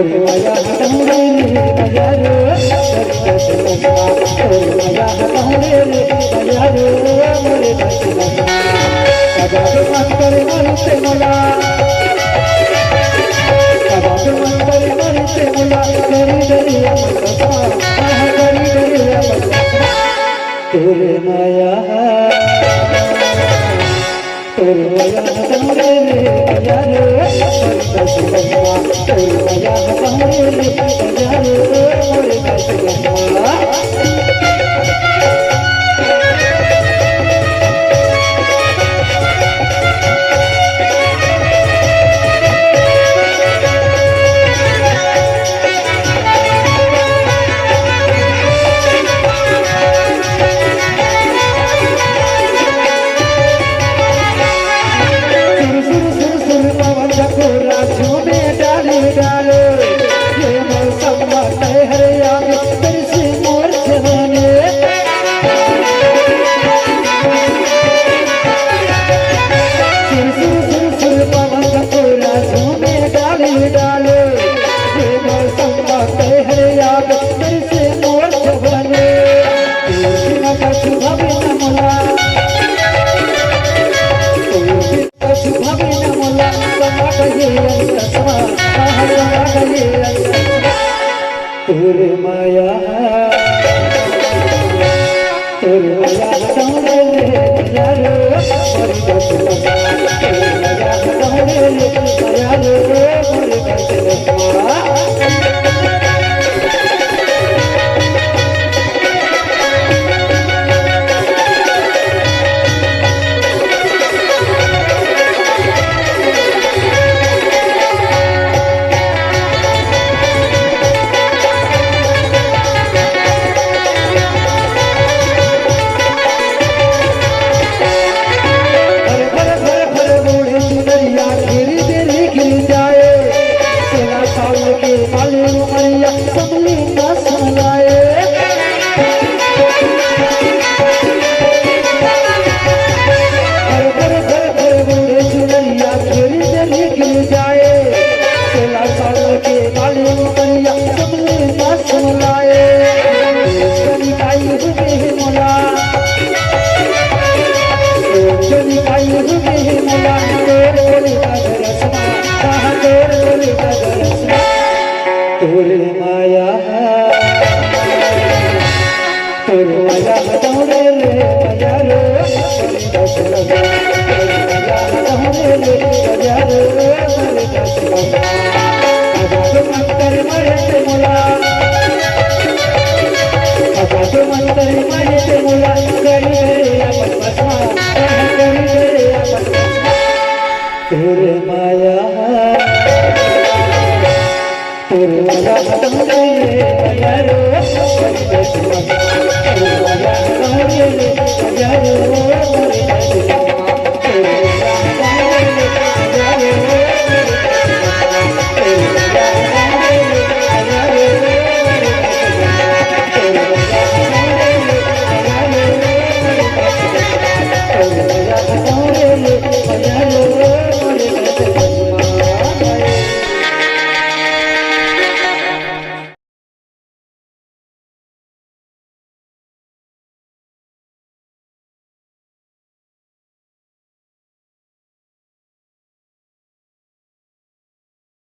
तोरे माया हटौरे रे बजारो तोरे माया हटौरे रे बजारो मोरे दसना कबाब मंतर मरते मोला कबाब मंतर मरते मोला डरी डरी अपना डरी डरी अपना तोरे माया हटौरे रे बजारो तोरे माया हटौरे रे बजारो मोरे दसना तोरे माया हटौरे रे बजारो मोरे दसना तोरे माया हटौरे रे बजारो मोरे दसना तोरे माया हटौरे रे बजारो दसना तोरे माया हटौरे रे बजारो मोरे दसना कबाब मंतर मरते मोला कबाब मंतर मरते मोला करी रे अपना करी रे अपना तोरे माया हटौरे रे बजारो दसना तोरे माया हटौरे रे बजारो